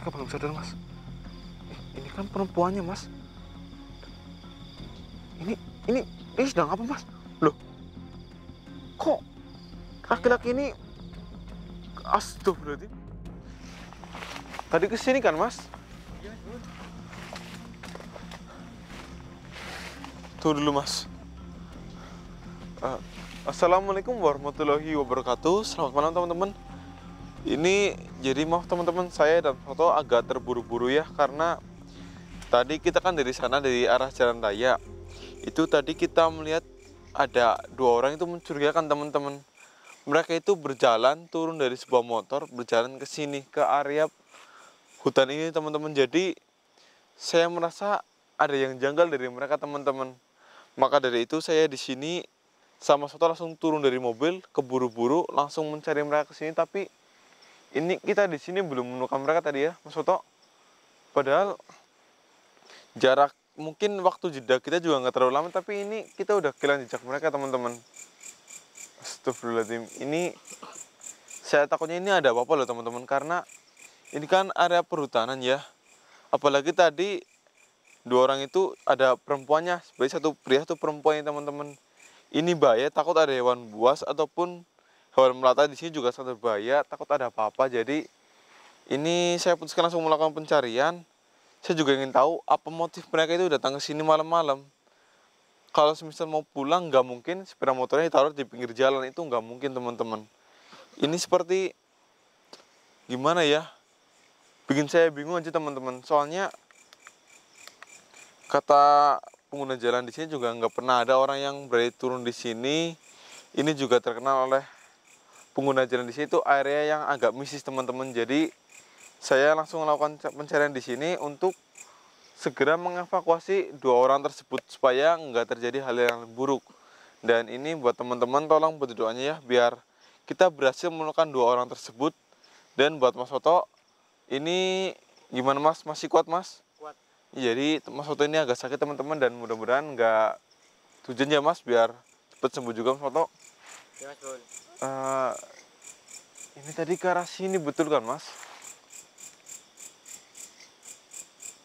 mereka belum sadar, Mas. Ini kan perempuannya, Mas. Ini ini sedang apa, Mas? Loh, kok laki-laki ini astagfirullahaladzim. Tadi kesini kan, Mas? Iya, Bun. Tuh dulu, Mas. Assalamualaikum warahmatullahi wabarakatuh. Selamat malam, teman-teman. Ini jadi maaf teman-teman, saya dan foto agak terburu-buru ya, karena tadi kita kan dari sana, dari arah jalan raya. Itu tadi kita melihat ada dua orang itu mencurigakan, teman-teman. Mereka itu berjalan turun dari sebuah motor, berjalan ke sini, ke area hutan ini, teman-teman. Jadi saya merasa ada yang janggal dari mereka, teman-teman. Maka dari itu saya di sini sama Soto langsung turun dari mobil, keburu-buru langsung mencari mereka ke sini. Tapi ini kita di sini belum menemukan mereka tadi ya, Mas Soto. Padahal jarak mungkin waktu jeda kita juga nggak terlalu lama, tapi ini kita udah kehilangan jejak mereka, teman-teman. Astagfirullahaladzim. Ini saya takutnya ini ada apa-apa loh, teman-teman, karena ini kan area perhutanan ya. Apalagi tadi dua orang itu ada perempuannya, sebagai satu pria satu perempuan, teman-teman. Ini bahaya, takut ada hewan buas ataupun hewan melata di sini juga sangat berbahaya, takut ada apa-apa. Jadi ini saya putuskan langsung melakukan pencarian. Saya juga ingin tahu apa motif mereka itu datang ke sini malam-malam. Kalau semisal mau pulang, nggak mungkin sepeda motornya ditaruh di pinggir jalan, itu nggak mungkin, teman-teman. Ini seperti gimana ya? Bikin saya bingung aja, teman-teman. Soalnya kata pengguna jalan di sini juga nggak pernah ada orang yang berani turun di sini. Ini juga terkenal oleh pengguna jalan di sini itu area yang agak mistis, teman-teman. Jadi saya langsung melakukan pencarian di sini untuk segera mengevakuasi dua orang tersebut supaya nggak terjadi hal yang buruk. Dan ini buat teman-teman, tolong bantu doanya ya, biar kita berhasil menemukan dua orang tersebut. Dan buat Mas Soto, ini gimana, Mas? Masih kuat, Mas? Kuat. Jadi Mas Soto ini agak sakit, teman-teman, dan mudah-mudahan nggak hujan ya, Mas, biar cepet sembuh juga, Mas Soto. Ya, Mas, Bun. Ini tadi ke arah sini, betul kan, Mas?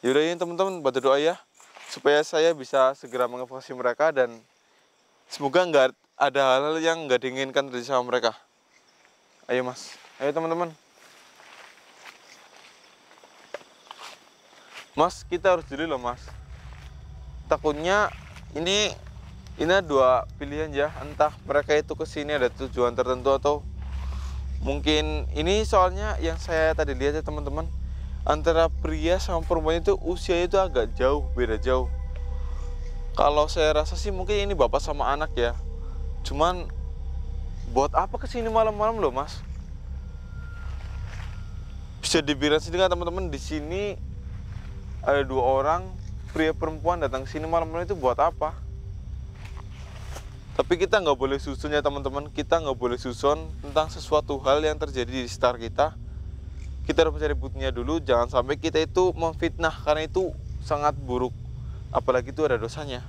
Yaudah ini teman-teman, bantu doa ya, supaya saya bisa segera mengevakuasi mereka dan semoga nggak ada hal-hal yang nggak diinginkan terjadi sama mereka. Ayo, Mas, ayo teman-teman. Mas, kita harus jeli loh, Mas. Takutnya ini ada dua pilihan ya, entah mereka itu kesini ada tujuan tertentu atau mungkin ini, soalnya yang saya tadi lihat ya, teman-teman, antara pria sama perempuan itu usianya itu agak jauh, beda jauh. Kalau saya rasa sih mungkin ini bapak sama anak ya. Cuman buat apa kesini malam-malam loh, Mas? Bisa dibilang sendiri kan, teman-teman, di sini ada dua orang pria perempuan datang sini malam-malam, itu buat apa? Tapi kita nggak boleh susun ya, teman-teman. Kita nggak boleh susun tentang sesuatu hal yang terjadi di sekitar kita. Kita harus mencari buktinya dulu, jangan sampai kita itu memfitnah, karena itu sangat buruk. Apalagi itu ada dosanya.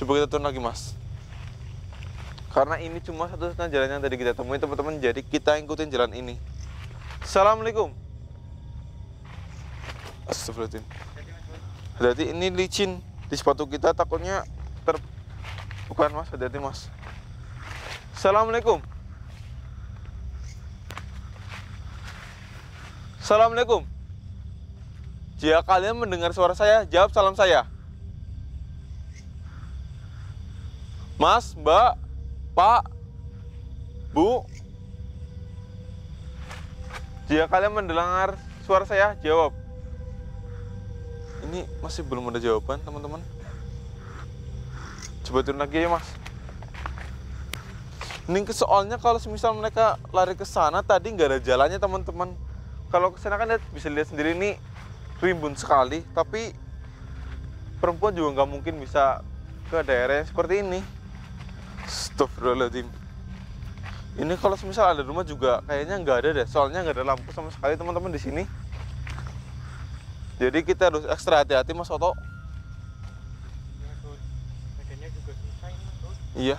Coba kita turun lagi, Mas. Karena ini cuma satu-satunya jalan yang tadi kita temui, teman-teman. Jadi kita ikutin jalan ini. Assalamualaikum. Astagfirullahaladzim. Hati-hati, ini licin di sepatu kita, takutnya bukan, Mas, hati-hati, Mas. Assalamualaikum. Assalamualaikum. Jika kalian mendengar suara saya, jawab salam saya. Mas, Mbak, Pak, Bu. Jika kalian mendengar suara saya, jawab. Ini masih belum ada jawaban, teman-teman. Coba turun lagi ya, Mas. Ini soalnya kalau semisal mereka lari ke sana tadi nggak ada jalannya, teman-teman. Kalau ke sana kan bisa lihat sendiri, ini rimbun sekali. Tapi perempuan juga nggak mungkin bisa ke daerah yang seperti ini. Astagfirullahaladzim. Ini kalau semisal ada rumah juga kayaknya nggak ada deh. Soalnya nggak ada lampu sama sekali, teman-teman, di sini. Jadi kita harus ekstra hati-hati, Mas Soto. Ya, Bun. Medannya juga susah ini, Bun. Iya.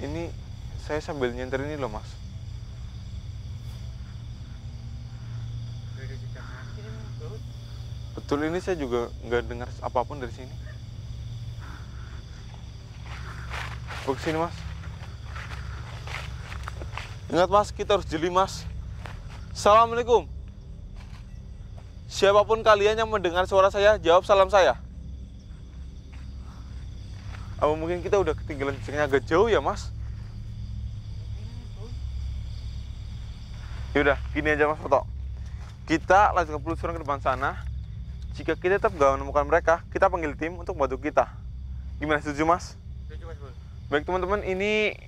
Ini saya sambil nyentir ini loh, Mas. Betul, ini saya juga nggak dengar apapun dari sini. Coba kesini mas. Ingat mas, kita harus jeli mas. Assalamualaikum. Siapapun kalian yang mendengar suara saya, jawab salam saya. Apa mungkin kita udah ketinggalan jejaknya agak jauh ya mas? Yaudah, gini aja mas Foto. Kita lanjutkan penelusuran ke depan sana. Jika kita tetap gak menemukan mereka, kita panggil tim untuk bantu kita. Gimana, setuju mas? Setuju mas Bul. Baik teman-teman, ini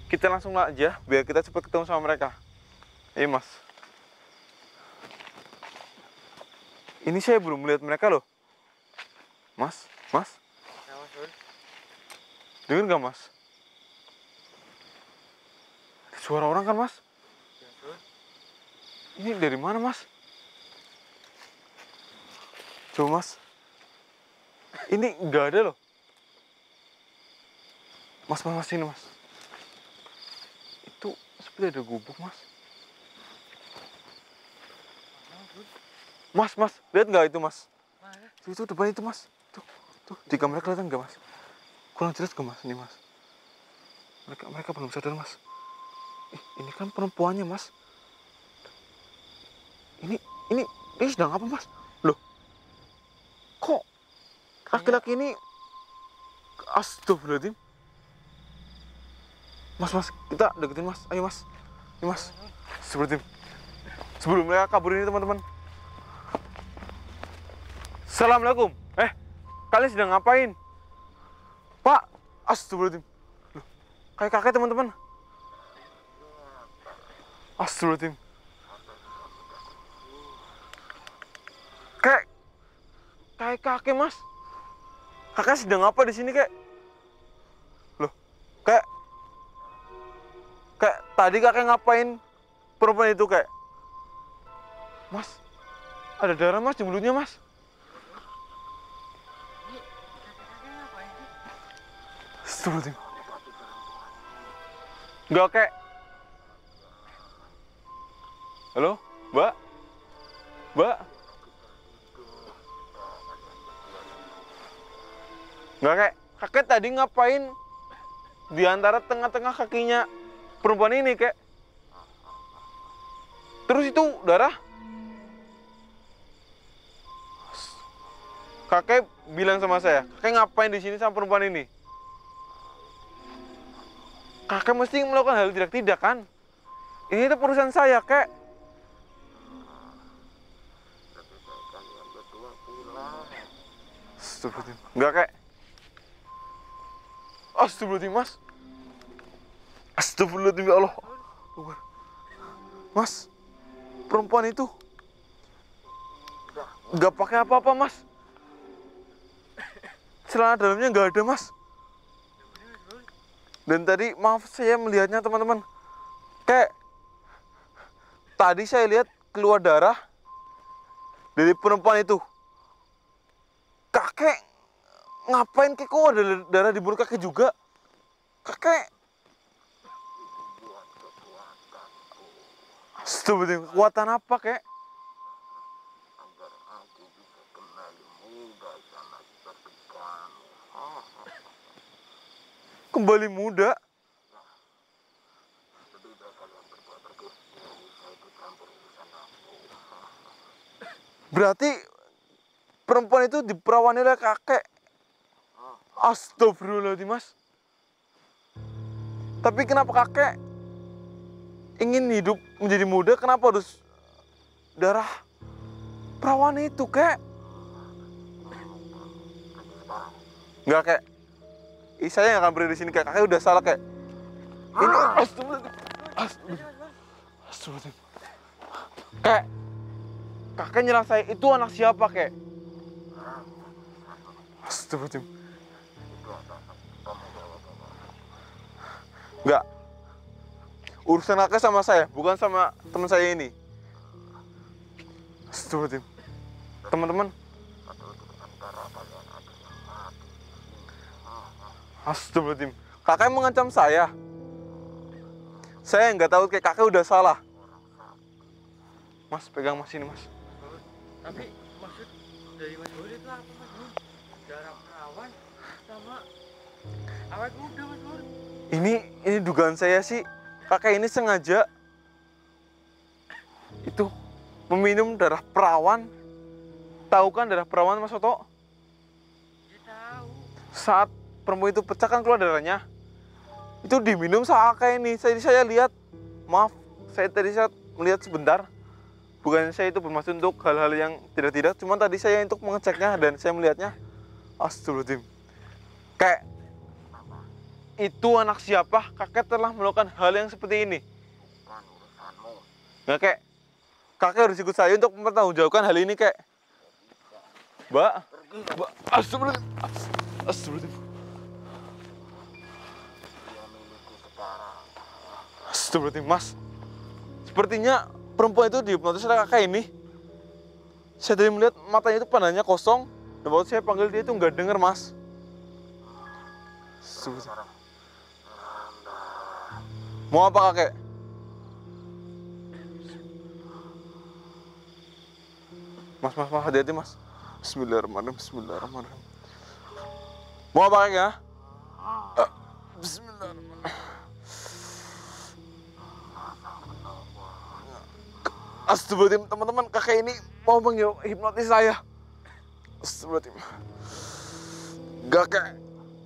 kita langsung aja biar kita cepat ketemu sama mereka. Iya mas. Ini saya belum melihat mereka loh. Mas, mas, Ya mas Bul. dengar nggak mas? Ada suara orang kan mas? Ya Bul. Ini dari mana mas? Coba mas. Ini nggak ada loh. Mas, sini mas. Itu seperti ada gubuk mas. Mas, lihat nggak itu mas? Mana? Itu depan itu mas. Tuh, di kamera kelihatan nggak mas? Kurang jelas nggak mas? Ini mas. Mereka belum sadar mas. Ini kan perempuannya mas. Ini sedang apa mas? Loh, kok laki-laki ini? Astagfirullahaladzim. Mas, kita deketin mas. Ayo mas. Ini mas. Astagfirullahaladzim. Sebelum mereka kabur ini teman-teman. Assalamualaikum. Kalian sedang ngapain? Pak, astagfirullahaladzim. Loh, kayak kakek teman-teman. Astagfirullahaladzim. Kayak kakek mas. Kakek sedang apa di sini kek? Loh, kayak tadi kakek ngapain perempuan itu kek? Mas, ada darah mas di mulutnya mas. Ini kakek ngapain sih? Astagfirullahaladzim. Enggak kek. Halo, Mbak? Enggak kek. Kakek tadi ngapain di antara tengah-tengah kakinya perempuan ini kek? Terus itu darah? Kakek bilang sama saya, kakek ngapain di sini sama perempuan ini? Kakek mesti melakukan hal tidak kan? Ini itu perusahaan saya, kek. Astagfirullahaladzim. Enggak, kek. Astagfirullahaladzim, mas. Astagfirullahaladzim, ya Allah. Mas, perempuan itu nggak pakai apa-apa, mas. Celana dalamnya nggak ada, mas. Dan tadi, maaf saya melihatnya teman-teman. Kayak tadi saya lihat keluar darah dari perempuan itu. Kakek ngapain kek? Kok ada darah di mulut kakek juga? Kakek. Astagfirullah, kekuatan apa kek? Agar aku bisa kembali muda sama seperti kamu. Kembali muda? Sudah kalian berdua pergi, saya ikut campur urusan aku. Berarti perempuan itu diperawani oleh kakek. Astagfirullahaladzim, mas. Tapi kenapa kakek ingin hidup menjadi muda? Kenapa harus darah perawan itu, kek? Enggak, kek. Saya yang akan berdiri di sini, kek. Kakek udah salah, kek. Ini astagfirullahaladzim. Astagfirullahaladzim. Kek, kakek nyerang saya. Itu anak siapa, kek? Astagfirullahaladzim. Enggak. Urusan kakek sama saya, bukan sama teman saya ini. Astagfirullahaladzim. Teman-teman. Astagfirullahaladzim. Kakek mengancam saya. Saya nggak tahu kayak kakek udah salah. Mas, pegang mas ini, mas. Tapi maksud dari Mas Bur itu apa Mas Bur? Darah perawan sama awet muda Mas Bur. Ini dugaan saya sih, kakek ini sengaja itu meminum darah perawan. Tahu kan darah perawan Mas Soto? Ya tahu. Saat perempuan itu pecah kan keluar darahnya. Itu diminum sama kakek ini. Saya lihat, maaf, saya tadi saat melihat sebentar. Bukan saya itu bermaksud untuk hal-hal yang tidak-tidak, cuma tadi saya untuk mengeceknya dan saya melihatnya. Astagfirullahaladzim. Kayak itu anak siapa? Kakek telah melakukan hal yang seperti ini. Bukan urusanmu. Nggak kayak kakek harus ikut saya untuk mempertanggungjawabkan hal ini kayak. Mbak, Mbak, astagfirullahaladzim. Astagfirullahaladzim. Dia milikku sekarang. Astagfirullahaladzim, Mas. Sepertinya perempuan itu dihipnotis oleh kakek ini. Saya tadi melihat matanya itu pandangnya kosong. Dan waktu saya panggil dia itu nggak dengar, Mas. Astagfirullahaladzim. Mau apa kakek? Mas, hati-hati mas. Bismillahirrahmanirrahim, bismillahirrahmanirrahim. Mau apa kakek ya? Bismillahirrahmanirrahim. Astagfirullahaladzim, teman-teman, kakek ini mau menghipnotis saya. Astagfirullahaladzim.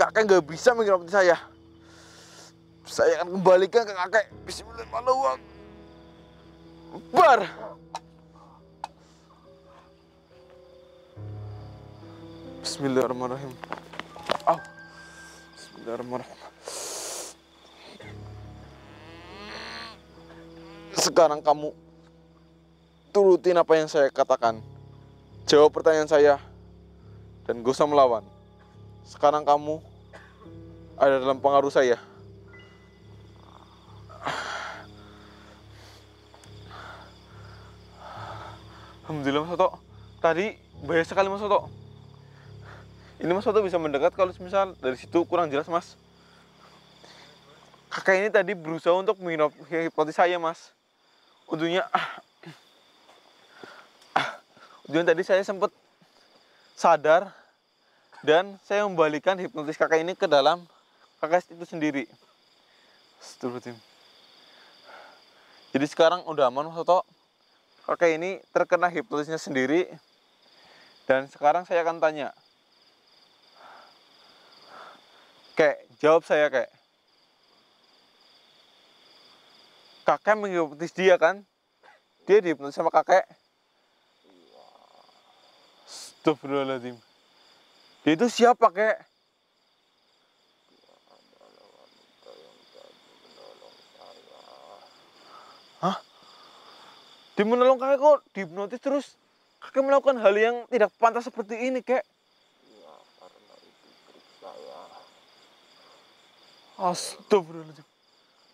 Kakek nggak bisa menghipnotis saya. Saya akan kembalikan ke kakek. Bismillahirrahmanirrahim. Bar. Bismillahirrahmanirrahim. Bismillahirrahmanirrahim. Sekarang kamu turutin apa yang saya katakan. Jawab pertanyaan saya dan gak usah melawan. Sekarang kamu ada dalam pengaruh saya. Alhamdulillah Mas Soto. Tadi bahaya sekali Mas Soto. Ini Mas Soto bisa mendekat kalau misal dari situ kurang jelas Mas. Kakak ini tadi berusaha untuk menghipnotis saya Mas. Untungnya tadi saya sempat sadar dan saya membalikan hipnotis kakak ini ke dalam kakak itu sendiri. Astagfirullahaladzim. Jadi sekarang udah aman Mas Soto. Kakek ini terkena hipnotisnya sendiri. Dan sekarang saya akan tanya. Kek, jawab saya kek. Kakek menghipnotis dia kan? Dia dihipnotis sama kakek. Astagfirullahaladzim. Dia itu siapa kek? Hah? Dia menolong kakek kok dihipnotis terus kakek melakukan hal yang tidak pantas seperti ini kek. Iya, karena itu trik saya. Astagfirullahaladzim.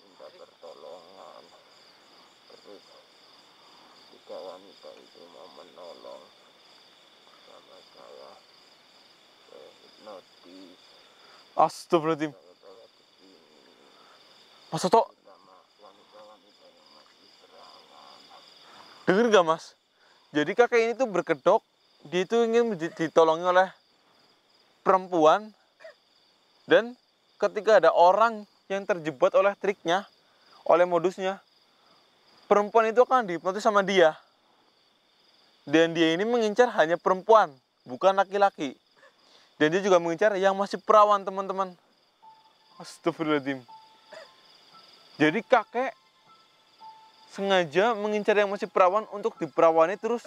Minta pertolongan. Terus jika wanita itu mau menolong sama saya hipnotis. Astagfirullahaladzim. Saya bawa ke sini Mas Soto, bersama wanita-wanita yang masih perawan. denger gak mas? Jadi kakek ini tuh berkedok. Dia itu ingin ditolongi oleh perempuan. Dan ketika ada orang yang terjebak oleh triknya, oleh modusnya, perempuan itu akan dihipnotis sama dia. Dan dia ini mengincar hanya perempuan, bukan laki-laki. Dan dia juga mengincar yang masih perawan, teman-teman. Astagfirullahaladzim. Jadi kakek sengaja mengincar yang masih perawan untuk diperawani, terus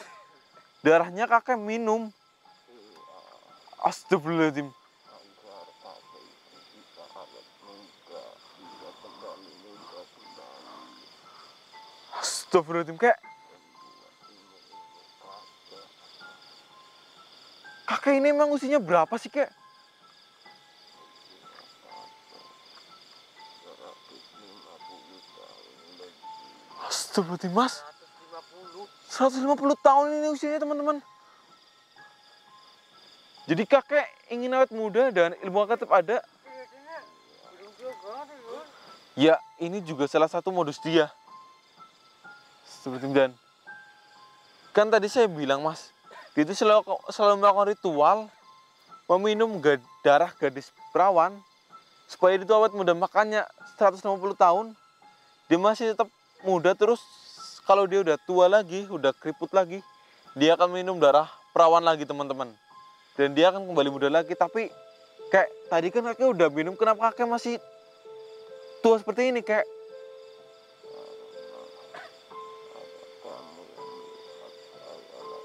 darahnya kakek minum. Astagfirullahaladzim. Agar kakek itu bisa awet muda, bisa kembali muda kembali. Astagfirullahaladzim, kek. Kakek ini emang usianya berapa sih, kek? 150 tahun lebih. Astagfirullahaladzim, mas. 150. 150 tahun ini usianya, teman-teman. Jadi kakek ingin awet muda dan ilmu kakek tetap ada. Kayaknya belum juga ada Bur. Ya, ini juga salah satu modus dia. Astagfirullahaladzim, dan kan tadi saya bilang, mas, Dia itu selalu melakukan ritual meminum darah gadis perawan supaya dia itu awet muda. Makanya 150 tahun dia masih tetap muda. Terus kalau dia udah tua lagi, udah keriput lagi, dia akan minum darah perawan lagi teman-teman. Dan dia akan kembali muda lagi. Tapi kayak tadi kan kakek udah minum, kenapa kakek masih tua seperti ini kek? kamu yang melihat saya lagi melakukan ritual, dan ritual tersebut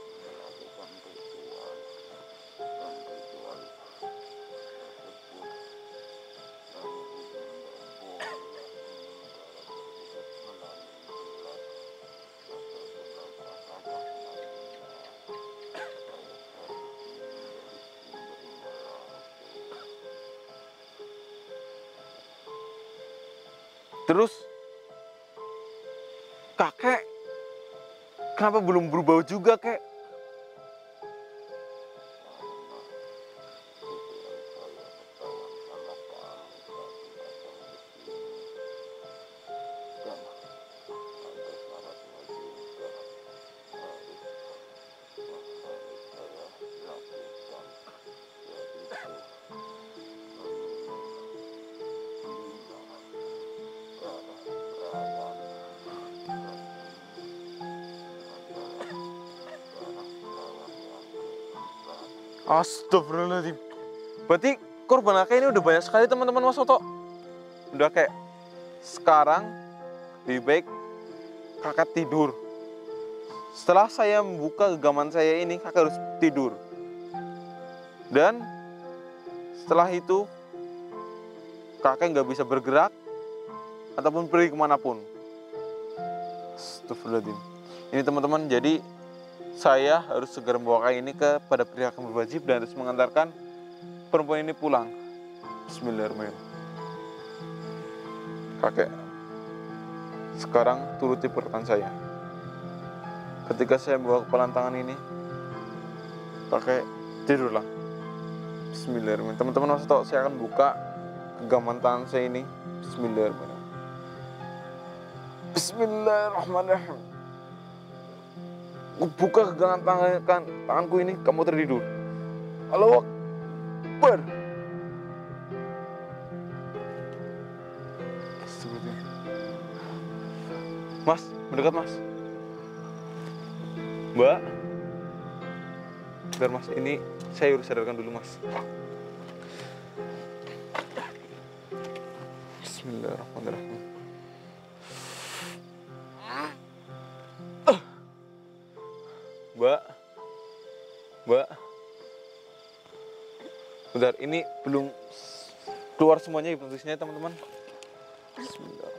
kami tidak boleh minum darah tersebut melalui gelas atau gelas apapun lainnya. Saya harus minum dari sumbernya langsung. Terus kakek kenapa belum berubah juga kek? Karena ritual saya ketahuan sama kamu tadi datang ke sini, dan ada syaratnya juga harus saya lakukan, yaitu meminum 5 darah perawan, dan ini adalah darah perawan yang keempat. Astagfirullahaladzim. Berarti korban kakek ini udah banyak sekali teman-teman Mas Soto. Udah kayak sekarang lebih baik kakek tidur. Setelah saya membuka genggaman saya ini, kakek harus tidur. Dan setelah itu kakek nggak bisa bergerak ataupun pergi kemanapun. Astagfirullahaladzim. Ini teman-teman, jadi saya harus segera membawa kakek ini kepada pihak yang berwajib dan harus mengantarkan perempuan ini pulang. Bismillahirrahmanirrahim. Kakek, sekarang turuti perkataan saya. Ketika saya membawa kepalan tangan ini, kakek tidurlah. Bismillahirrahmanirrahim. Teman-teman, Mas Soto, saya akan buka genggaman tangan saya ini. Bismillahirrahmanirrahim. Bismillahirrahmanirrahim. Buka genggaman tanganku ini, kamu tertidur. Allahu Akbar. Mas, mendekat mas. Mbak, biar mas, ini saya harus sadarkan dulu mas. Bismillahirrahmanirrahim. Mbak, Mbak, bentar, ini belum keluar semuanya hipnotisnya teman-teman. Bismillah.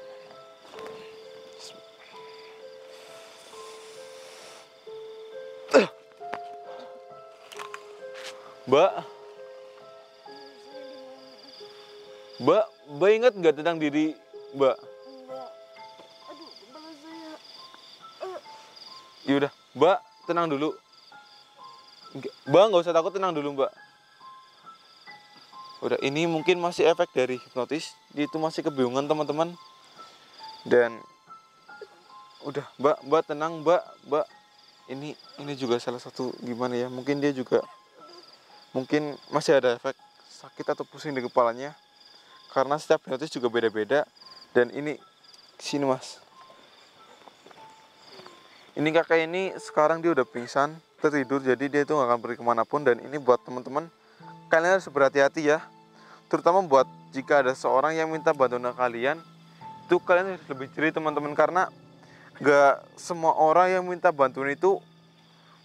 Mbak, Mbak ingat nggak tentang diri Mbak? Enggak. Aduh, kepala saya. Yaudah, Mbak tenang dulu. Mbak nggak usah takut, tenang dulu Mbak. Udah, ini mungkin masih efek dari hipnotis. Dia itu masih kebingungan teman-teman. Dan udah, Mbak tenang Mbak. Ini juga salah satu gimana ya? Mungkin dia juga mungkin masih ada efek sakit atau pusing di kepalanya. Karena setiap hipnotis juga beda-beda. Dan ini sini mas. Ini kakak ini sekarang dia udah pingsan, tertidur, jadi dia itu nggak akan pergi kemanapun. Dan ini buat teman-teman, kalian harus berhati-hati ya. Terutama buat jika ada seorang yang minta bantuan kalian, itu kalian harus lebih jeli teman-teman. Karena nggak semua orang yang minta bantuan itu,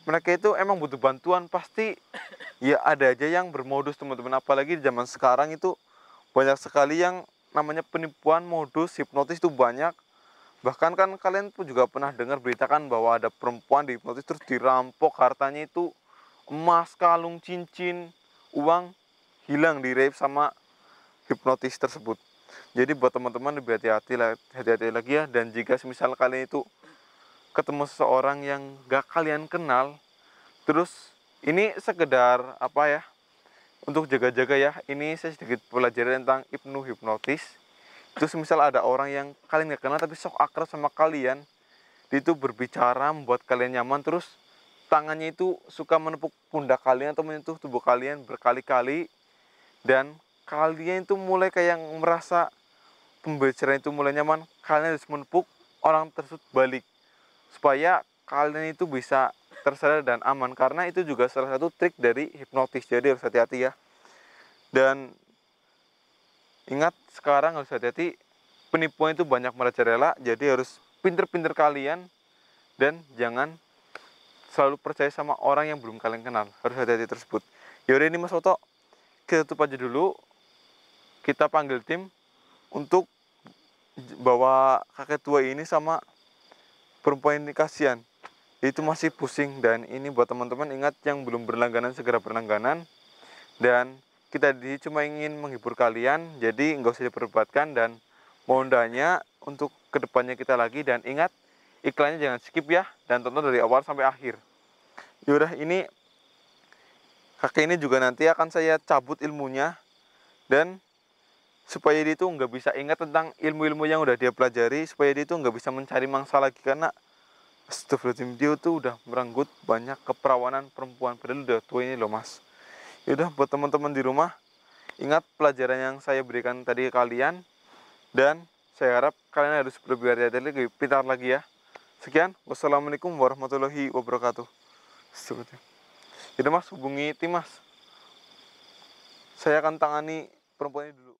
mereka itu emang butuh bantuan. Pasti ya ada aja yang bermodus teman-teman. Apalagi di zaman sekarang itu banyak sekali yang namanya penipuan, modus, hipnotis itu banyak. Bahkan kan kalian pun juga pernah dengar beritakan bahwa ada perempuan di hipnotis terus dirampok hartanya itu emas, kalung, cincin, uang hilang, dirape sama hipnotis tersebut. Jadi buat teman-teman lebih hati-hati lagi ya. Dan jika semisal kalian itu ketemu seseorang yang gak kalian kenal, terus ini sekedar apa ya, untuk jaga-jaga ya. Ini saya sedikit pelajari tentang hipnotis. Itu semisal ada orang yang kalian gak kenal tapi sok akrab sama kalian, dia itu berbicara membuat kalian nyaman, terus tangannya itu suka menepuk pundak kalian atau menyentuh tubuh kalian berkali-kali, dan kalian itu mulai kayak merasa pembicaraan itu mulai nyaman, kalian harus menepuk orang tersebut balik supaya kalian itu bisa tersadar dan aman, karena itu juga salah satu trik dari hipnotis. Jadi harus hati-hati ya. Dan ingat, sekarang harus hati-hati, penipuan itu banyak merajalela, jadi harus pinter-pinter kalian dan jangan selalu percaya sama orang yang belum kalian kenal. Harus hati-hati tersebut. Yaudah, ini Mas Oto, kita tutup aja dulu. Kita panggil tim untuk bawa kakek tua ini sama perempuan ini, kasihan. Itu masih pusing. Dan ini buat teman-teman, ingat yang belum berlangganan segera berlangganan. Dan kita di cuma ingin menghibur kalian, jadi nggak usah diperdebatkan dan mohon doanya untuk kedepannya kita lagi. Dan ingat, iklannya jangan skip ya, dan tonton dari awal sampai akhir. Yaudah, ini kakek ini juga nanti akan saya cabut ilmunya, dan supaya dia itu nggak bisa ingat tentang ilmu-ilmu yang udah dia pelajari, supaya dia itu nggak bisa mencari mangsa lagi, karena astagfirullahaladzim, dia tuh udah merenggut banyak keperawanan perempuan, padahal udah tua ini loh Mas. Yaudah, buat teman-teman di rumah, ingat pelajaran yang saya berikan tadi ke kalian, dan saya harap kalian harus lebih hati-hati lagi, pintar lagi ya. Sekian, wassalamualaikum warahmatullahi wabarakatuh. Yaudah Mas, hubungi tim Mas. Saya akan tangani perempuan ini dulu.